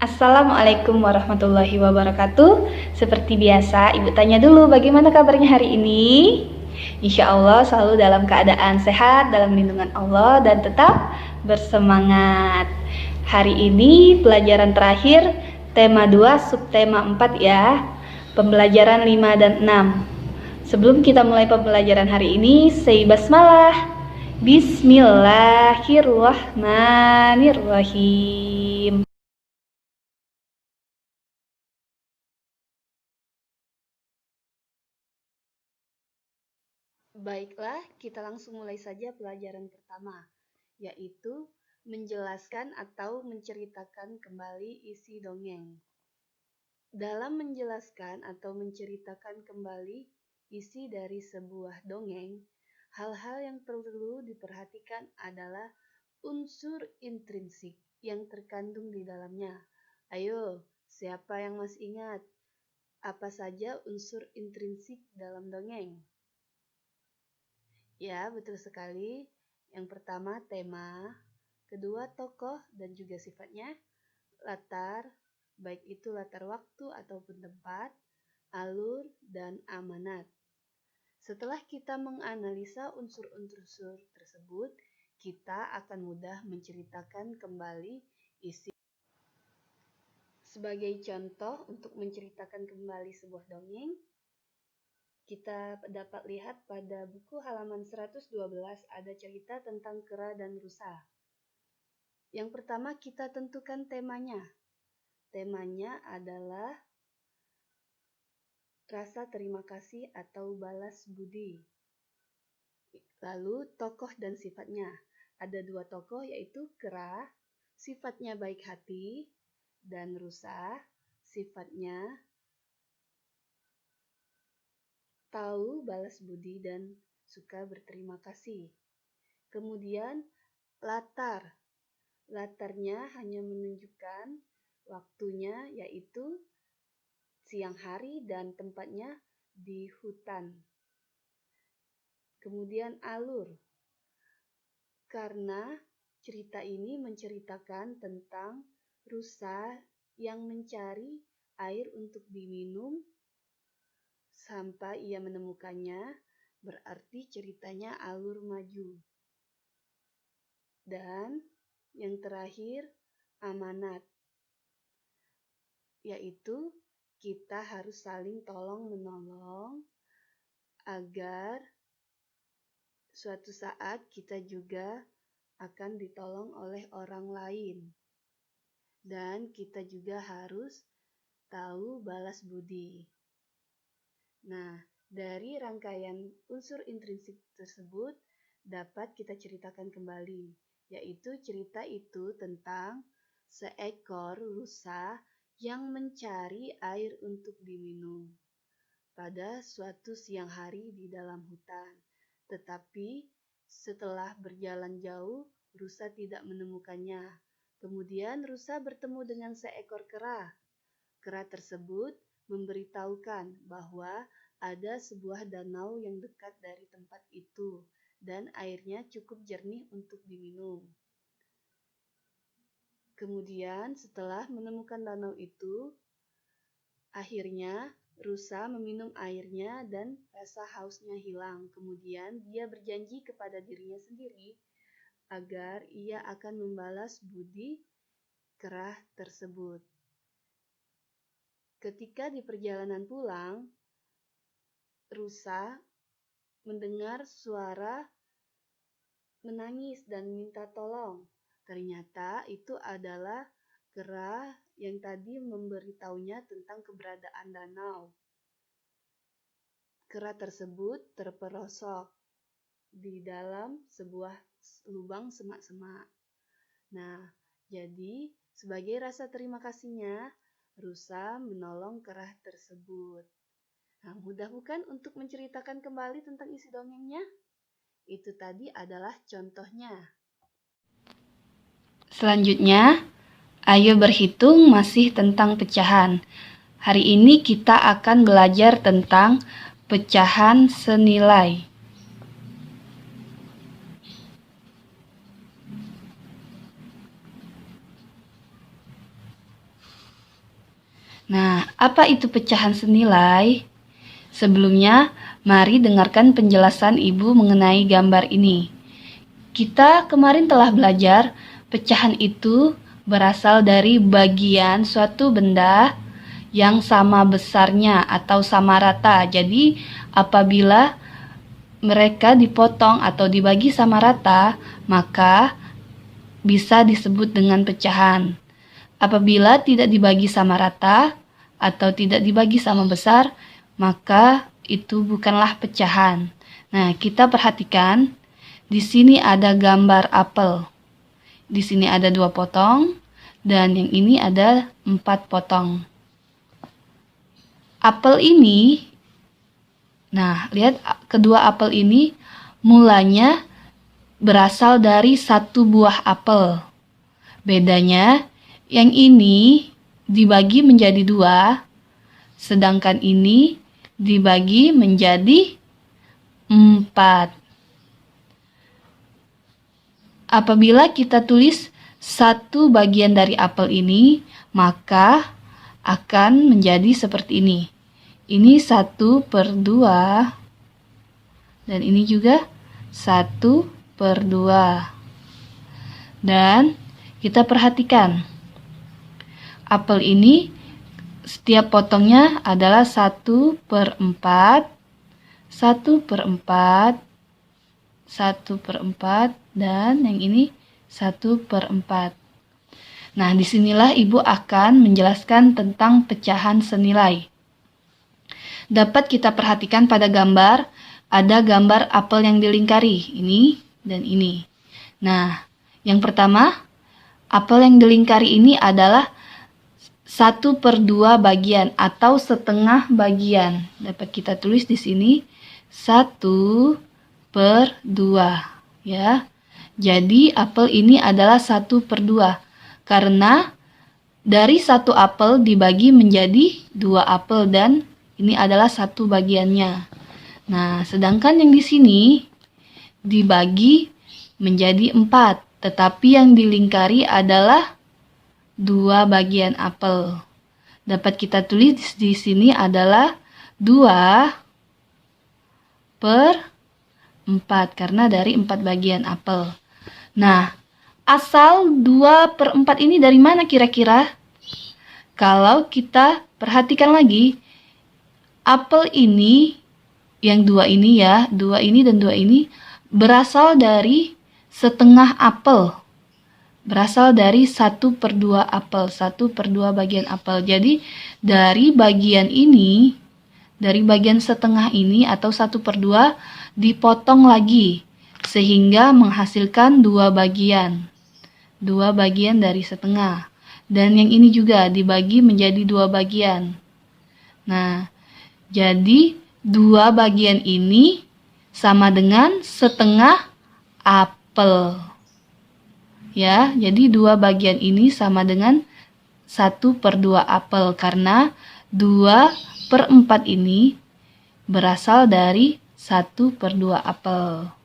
Assalamualaikum warahmatullahi wabarakatuh. Seperti biasa, Ibu tanya dulu bagaimana kabarnya hari ini? Insya Allah selalu dalam keadaan sehat, dalam lindungan Allah, dan tetap bersemangat. Hari ini pelajaran terakhir, tema 2, subtema 4 ya. Pembelajaran 5 dan 6. Sebelum kita mulai pembelajaran hari ini, say basmalah. Bismillahirrahmanirrahim. Baiklah, kita langsung mulai saja pelajaran pertama, yaitu menjelaskan atau menceritakan kembali isi dongeng. Dalam menjelaskan atau menceritakan kembali isi dari sebuah dongeng, hal-hal yang perlu diperhatikan adalah unsur intrinsik yang terkandung di dalamnya. Ayo, siapa yang masih ingat? Apa saja unsur intrinsik dalam dongeng? Ya, betul sekali. Yang pertama tema, kedua tokoh dan juga sifatnya, latar, baik itu latar waktu ataupun tempat, alur, dan amanat. Setelah kita menganalisa unsur-unsur tersebut, kita akan mudah menceritakan kembali isi. Sebagai contoh untuk menceritakan kembali sebuah dongeng, kita dapat lihat pada buku halaman 112 ada cerita tentang kera dan rusa. Yang pertama kita tentukan temanya. Temanya adalah rasa terima kasih atau balas budi. Lalu tokoh dan sifatnya. Ada dua tokoh yaitu kera, sifatnya baik hati, dan rusa, sifatnya tahu balas budi dan suka berterima kasih. Kemudian latar. Latarnya hanya menunjukkan waktunya yaitu siang hari dan tempatnya di hutan. Kemudian alur. Karena cerita ini menceritakan tentang rusa yang mencari air untuk diminum sampai ia menemukannya, berarti ceritanya alur maju. Dan yang terakhir, amanat, yaitu kita harus saling tolong-menolong agar suatu saat kita juga akan ditolong oleh orang lain. Dan kita juga harus tahu balas budi. Nah, dari rangkaian unsur intrinsik tersebut dapat kita ceritakan kembali, yaitu cerita itu tentang seekor rusa yang mencari air untuk diminum pada suatu siang hari di dalam hutan. Tetapi setelah berjalan jauh, rusa tidak menemukannya. Kemudian rusa bertemu dengan seekor kera. Kera tersebut memberitahukan bahwa ada sebuah danau yang dekat dari tempat itu dan airnya cukup jernih untuk diminum. Kemudian setelah menemukan danau itu, akhirnya rusa meminum airnya dan rasa hausnya hilang. Kemudian dia berjanji kepada dirinya sendiri agar ia akan membalas budi kera tersebut. Ketika di perjalanan pulang, rusa mendengar suara menangis dan minta tolong. Ternyata itu adalah kera yang tadi memberitahunya tentang keberadaan danau. Kera tersebut terperosok di dalam sebuah lubang semak-semak. Nah, jadi sebagai rasa terima kasihnya, rusa menolong kera tersebut. Nah, mudah bukan untuk menceritakan kembali tentang isi dongengnya? Itu tadi adalah contohnya. Selanjutnya, ayo berhitung masih tentang pecahan. Hari ini kita akan belajar tentang pecahan senilai. Nah, apa itu pecahan senilai? Sebelumnya, mari dengarkan penjelasan Ibu mengenai gambar ini. Kita kemarin telah belajar pecahan itu berasal dari bagian suatu benda yang sama besarnya atau sama rata. Jadi, apabila mereka dipotong atau dibagi sama rata, maka bisa disebut dengan pecahan. Apabila tidak dibagi sama rata atau tidak dibagi sama besar, maka itu bukanlah pecahan. Nah, kita perhatikan, di sini ada gambar apel. Di sini ada 2 potong, dan yang ini ada 4 potong. Apel ini, nah lihat kedua apel ini mulanya berasal dari 1 buah apel. Bedanya, yang ini dibagi menjadi 2, sedangkan ini dibagi menjadi 4. Apabila kita tulis 1 bagian dari apel ini, maka akan menjadi seperti ini. Ini 1/2, dan ini juga 1/2. Dan kita perhatikan, apel ini setiap potongnya adalah 1/4, 1/4, 1/4, dan yang ini 1/4. Nah, disinilah Ibu akan menjelaskan tentang pecahan senilai. Dapat kita perhatikan pada gambar, ada gambar apel yang dilingkari, ini dan ini. Nah, yang pertama, apel yang dilingkari ini adalah 1/2 bagian atau setengah bagian. Dapat kita tulis di sini 1/2, ya. Jadi apel ini adalah 1/2 karena dari 1 apel dibagi menjadi 2 apel dan ini adalah 1 bagiannya. Nah, sedangkan yang di sini dibagi menjadi 4, tetapi yang dilingkari adalah 2 bagian apel. Dapat kita tulis di sini adalah 2/4 karena dari 4 bagian apel. Nah, asal 2/4 ini dari mana kira-kira? Kalau kita perhatikan lagi, apel ini, yang 2 ini ya, 2 ini dan 2 ini, berasal dari setengah apel. Berasal dari 1/2 apel, 1/2 bagian apel. Jadi, dari bagian ini, dari bagian setengah ini atau 1/2 dipotong lagi sehingga menghasilkan 2 bagian. 2 bagian dari setengah. Dan yang ini juga dibagi menjadi 2 bagian. Nah, jadi 2 bagian ini sama dengan setengah apel. Ya, jadi 2 bagian ini sama dengan 1/2 apel karena 2/4 ini berasal dari 1/2 apel.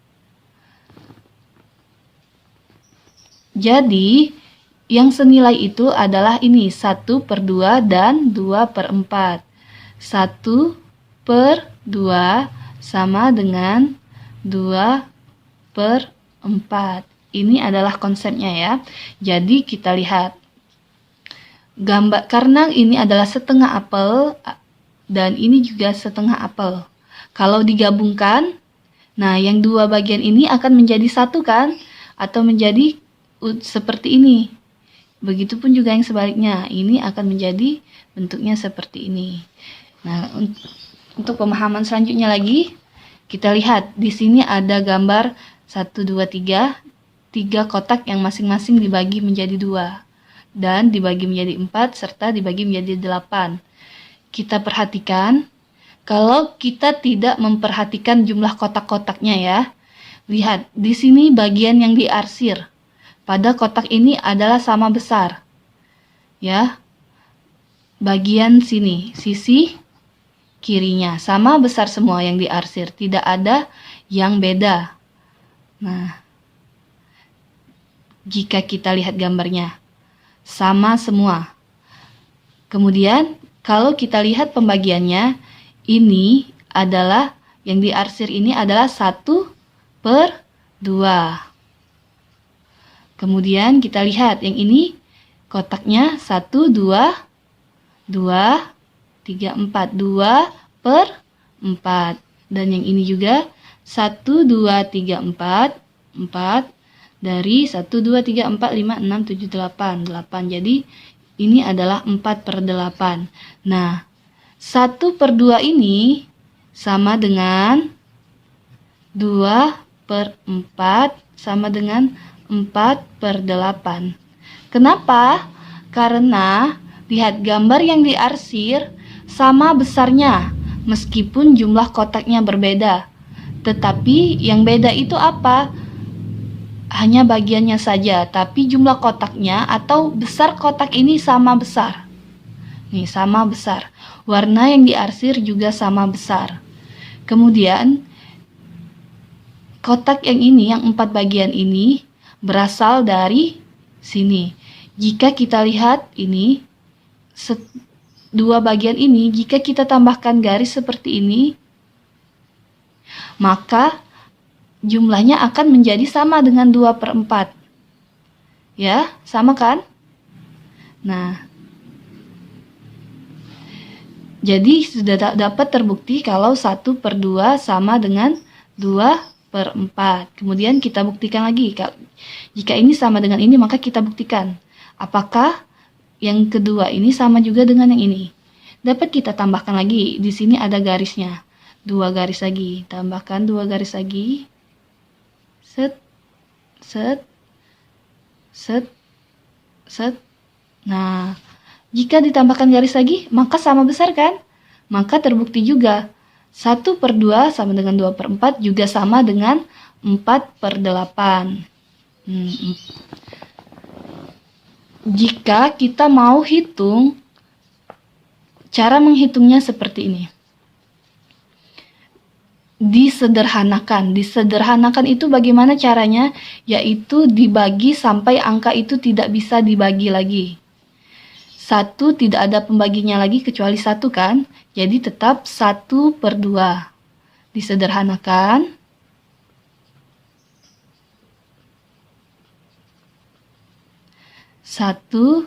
Jadi, yang senilai itu adalah ini 1/2 dan 2/4. 1/2 sama dengan 2/4. Ini adalah konsepnya ya. Jadi kita lihat gambar, karena ini adalah setengah apel dan ini juga setengah apel. Kalau digabungkan, nah yang 2 bagian ini akan menjadi 1 kan? Atau menjadi seperti ini. Begitupun juga yang sebaliknya, ini akan menjadi bentuknya seperti ini. Nah, untuk pemahaman selanjutnya lagi, kita lihat di sini ada gambar 1, 2, 3, 3 kotak yang masing-masing dibagi menjadi 2 dan dibagi menjadi 4 serta dibagi menjadi 8. Kita perhatikan, kalau kita tidak memperhatikan jumlah kotak-kotaknya ya, lihat di sini bagian yang diarsir pada kotak ini adalah sama besar. Ya. Bagian sini, sisi kirinya sama besar semua yang diarsir, tidak ada yang beda. Nah, jika kita lihat gambarnya, sama semua. Kemudian kalau kita lihat pembagiannya, ini adalah, yang diarsir ini adalah 1/2. Kemudian kita lihat yang ini kotaknya 1, 2, 2, 3, 4. 2/4. Dan yang ini juga 1, 2, 3, 4. 4 dari 1, 2, 3, 4, 5, 6, 7, 8. 8. Jadi ini adalah 4/8. Nah, 1/2 ini sama dengan 2/4 sama dengan 4/8. Kenapa? Karena lihat gambar yang diarsir sama besarnya, meskipun jumlah kotaknya berbeda. Tetapi yang beda itu apa? Hanya bagiannya saja, tapi jumlah kotaknya atau besar kotak ini sama besar. Nih, sama besar. Warna yang diarsir juga sama besar. Kemudian, kotak yang ini, yang 4 bagian ini, berasal dari sini. Jika kita lihat ini, 2 bagian ini, jika kita tambahkan garis seperti ini, maka jumlahnya akan menjadi sama dengan 2/4. Ya, sama kan? Nah, jadi sudah dapat terbukti kalau 1/2 sama dengan 2/4. Kemudian kita buktikan lagi. Jika ini sama dengan ini, maka kita buktikan. Apakah yang kedua ini sama juga dengan yang ini? Dapat kita tambahkan lagi. Di sini ada garisnya. 2 garis lagi. Tambahkan 2 garis lagi. Set, set, set, set. Nah, jika ditambahkan garis lagi, maka sama besar kan? Maka terbukti juga 1/2 sama dengan 2/4 juga sama dengan 4/8. Jika kita mau hitung, cara menghitungnya seperti ini. Disederhanakan. Disederhanakan itu bagaimana caranya? Yaitu dibagi sampai angka itu tidak bisa dibagi lagi. 1 tidak ada pembaginya lagi kecuali 1 kan? Jadi tetap 1/2. Disederhanakan. 1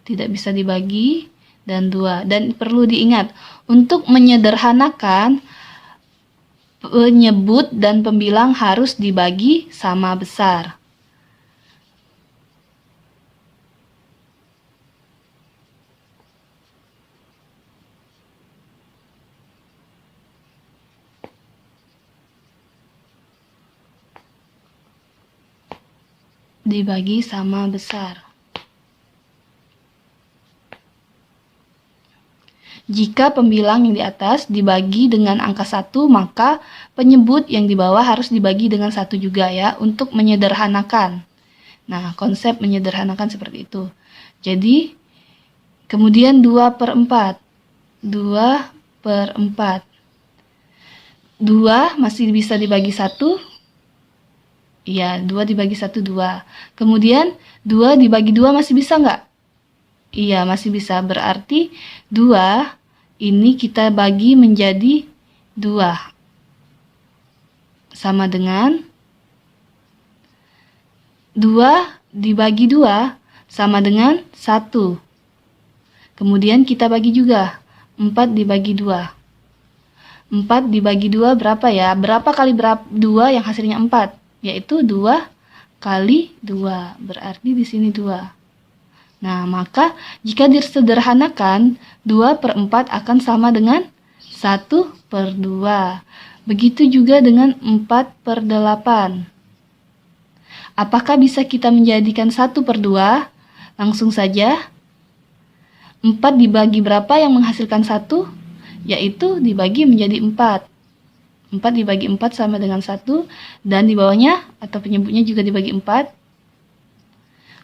tidak bisa dibagi dan 2. Dan perlu diingat, untuk menyederhanakan, penyebut dan pembilang harus dibagi sama besar. Dibagi sama besar. Jika pembilang yang di atas dibagi dengan angka 1, maka penyebut yang di bawah harus dibagi dengan 1 juga ya, untuk menyederhanakan. Nah, konsep menyederhanakan seperti itu. Jadi, kemudian 2/4. 2/4. 2 masih bisa dibagi 1. Iya, 2 dibagi 1, 2. Kemudian, 2 dibagi 2 masih bisa nggak? Iya, masih bisa. Berarti 2 ini kita bagi menjadi 2. Sama dengan 2 dibagi 2 sama dengan 1. Kemudian kita bagi juga. 4 dibagi 2. 4 dibagi 2 berapa ya? Berapa kali 2 yang hasilnya 4? Yaitu 2 kali 2. Berarti di sini 2. Nah, maka jika disederhanakan, 2/4 akan sama dengan 1/2. Begitu juga dengan 4/8. Apakah bisa kita menjadikan 1/2? Langsung saja. 4 dibagi berapa yang menghasilkan 1? Yaitu dibagi menjadi 4. 4 dibagi 4 sama dengan 1. Dan di bawahnya atau penyebutnya juga dibagi 4.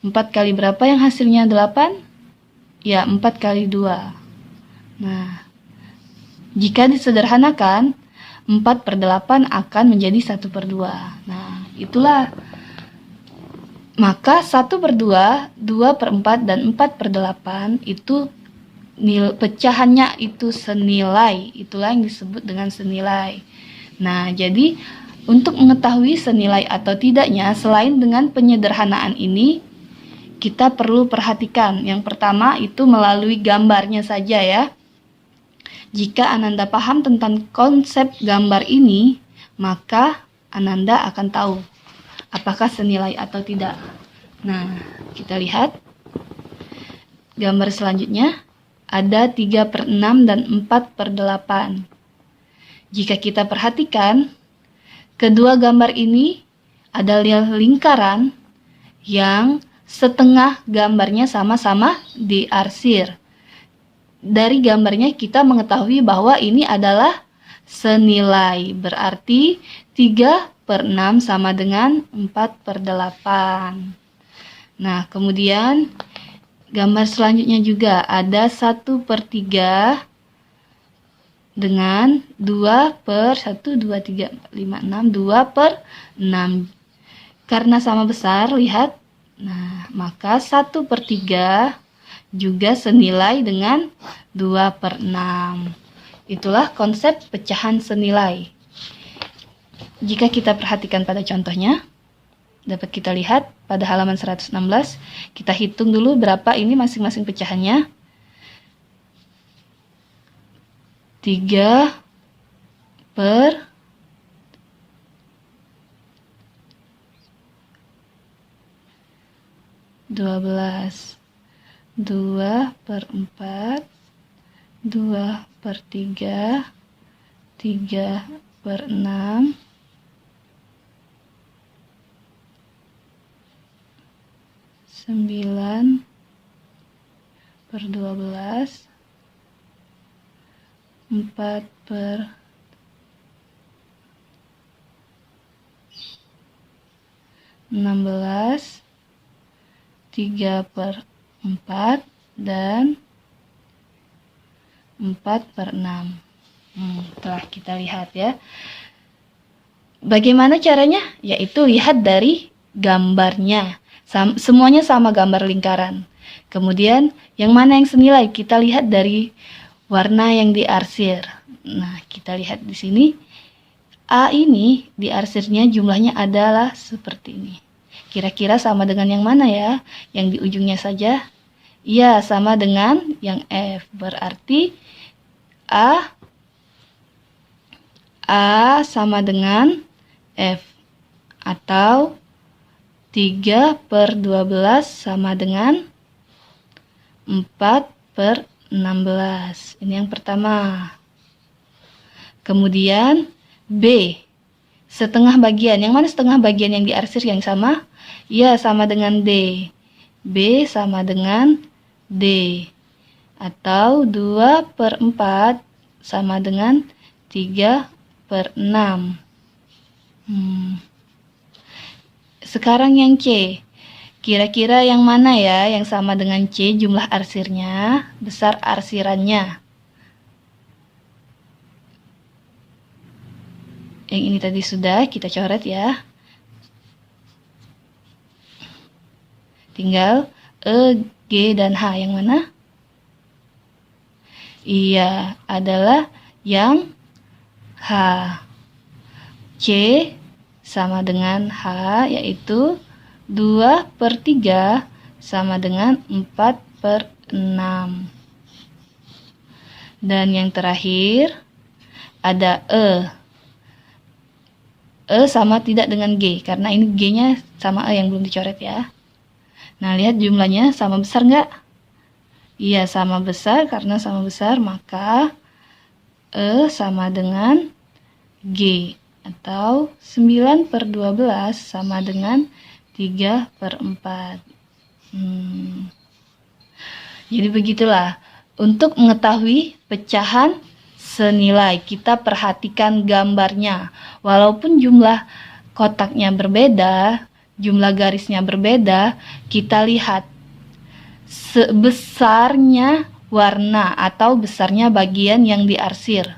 4 kali berapa yang hasilnya 8? Ya, 4 kali 2. Nah, jika disederhanakan, 4/8 akan menjadi 1/2. Nah, itulah. Maka 1/2, 2/4, dan 4/8 itu pecahannya itu senilai. Itulah yang disebut dengan senilai. Nah, jadi untuk mengetahui senilai atau tidaknya, selain dengan penyederhanaan ini, kita perlu perhatikan. Yang pertama itu melalui gambarnya saja ya. Jika Ananda paham tentang konsep gambar ini, maka Ananda akan tahu apakah senilai atau tidak. Nah, kita lihat gambar selanjutnya. Ada 3/6 dan 4/8. Jika kita perhatikan, kedua gambar ini adalah lingkaran yang setengah gambarnya sama-sama diarsir. Dari gambarnya kita mengetahui bahwa ini adalah senilai. Berarti 3/6 sama dengan 4/8. Nah, kemudian gambar selanjutnya juga ada 1/3 dengan 2/1, 2, 3, 4, 5, 6, 2/6. Karena sama besar, lihat. Nah, maka 1/3 juga senilai dengan 2/6. Itulah konsep pecahan senilai. Jika kita perhatikan pada contohnya, dapat kita lihat pada halaman 116, kita hitung dulu berapa ini masing-masing pecahannya. 3 per 12, 2/4, 2/3, 3/6, 9/12, 4/16, 3/4, dan 4/6. Telah kita lihat ya. Bagaimana caranya? Yaitu lihat dari gambarnya. Semuanya sama gambar lingkaran. Kemudian yang mana yang senilai? Kita lihat dari warna yang diarsir. Nah, kita lihat di sini. A ini diarsirnya jumlahnya adalah seperti ini. Kira-kira sama dengan yang mana ya? Yang di ujungnya saja? Iya, sama dengan yang F. Berarti A sama dengan F. Atau 3/12 sama dengan 4/16. Ini yang pertama. Kemudian B, setengah bagian. Yang mana setengah bagian yang diarsir yang sama? Ya, sama dengan D. B sama dengan D. Atau 2/4 sama dengan 3/6. Sekarang yang C. Kira-kira yang mana ya yang sama dengan C jumlah arsirnya, besar arsirannya? Yang ini tadi sudah kita coret ya. Tinggal E, G, dan H. Yang mana? Iya, adalah yang H. C sama dengan H, yaitu 2/3 sama dengan 4/6. Dan yang terakhir ada E. E sama tidak dengan G, karena ini G-nya sama E yang belum dicoret ya. Nah, lihat jumlahnya sama besar nggak? Iya, sama besar. Karena sama besar, maka E sama dengan G. Atau 9/12 sama dengan 3/4. Jadi begitulah. Untuk mengetahui pecahan senilai, kita perhatikan gambarnya. Walaupun jumlah kotaknya berbeda, jumlah garisnya berbeda, kita lihat sebesarnya warna atau besarnya bagian yang diarsir.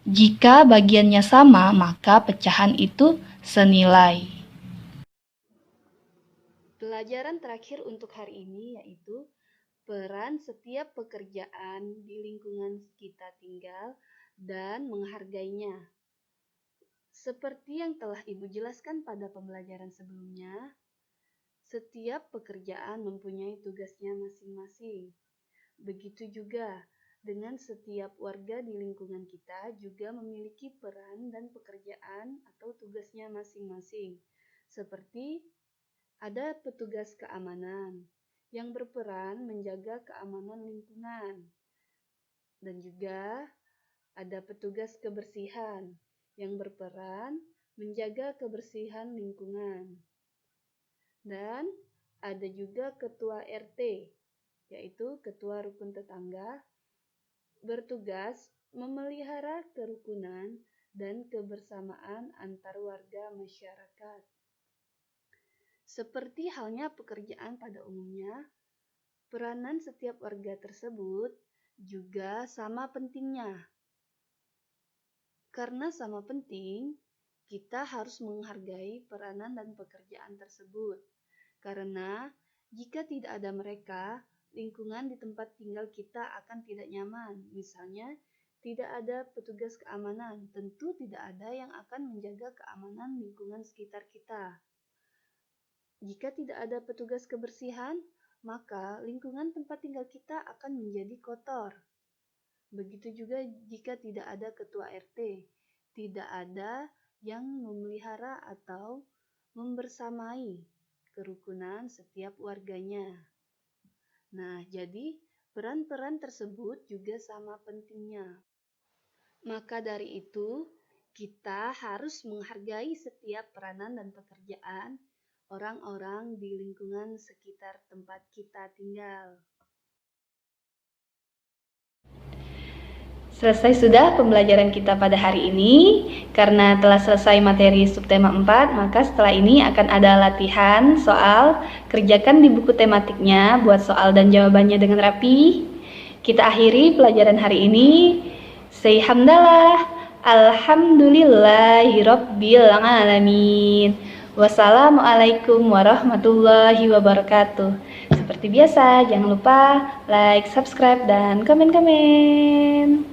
Jika bagiannya sama, maka pecahan itu senilai. Pelajaran terakhir untuk hari ini yaitu peran setiap pekerjaan di lingkungan kita tinggal dan menghargainya. Seperti yang telah Ibu jelaskan pada pembelajaran sebelumnya, setiap pekerjaan mempunyai tugasnya masing-masing. Begitu juga dengan setiap warga di lingkungan kita juga memiliki peran dan pekerjaan atau tugasnya masing-masing. Seperti ada petugas keamanan yang berperan menjaga keamanan lingkungan. Dan juga ada petugas kebersihan yang berperan menjaga kebersihan lingkungan. Dan ada juga ketua RT, yaitu ketua rukun tetangga, bertugas memelihara kerukunan dan kebersamaan antar warga masyarakat. Seperti halnya pekerjaan pada umumnya, peranan setiap warga tersebut juga sama pentingnya. Karena sama penting, kita harus menghargai peranan dan pekerjaan tersebut. Karena jika tidak ada mereka, lingkungan di tempat tinggal kita akan tidak nyaman. Misalnya, tidak ada petugas keamanan, tentu tidak ada yang akan menjaga keamanan lingkungan sekitar kita. Jika tidak ada petugas kebersihan, maka lingkungan tempat tinggal kita akan menjadi kotor. Begitu juga jika tidak ada ketua RT, tidak ada yang memelihara atau membersamai kerukunan setiap warganya. Nah, jadi peran-peran tersebut juga sama pentingnya. Maka dari itu, kita harus menghargai setiap peranan dan pekerjaan orang-orang di lingkungan sekitar tempat kita tinggal. Selesai sudah pembelajaran kita pada hari ini. Karena telah selesai materi subtema 4, maka setelah ini akan ada latihan soal. Kerjakan di buku tematiknya, buat soal dan jawabannya dengan rapi. Kita akhiri pelajaran hari ini. Say hamdalah, alhamdulillahirabbil alamin. Wassalamualaikum warahmatullahi wabarakatuh. Seperti biasa, jangan lupa like, subscribe, dan komen-komen.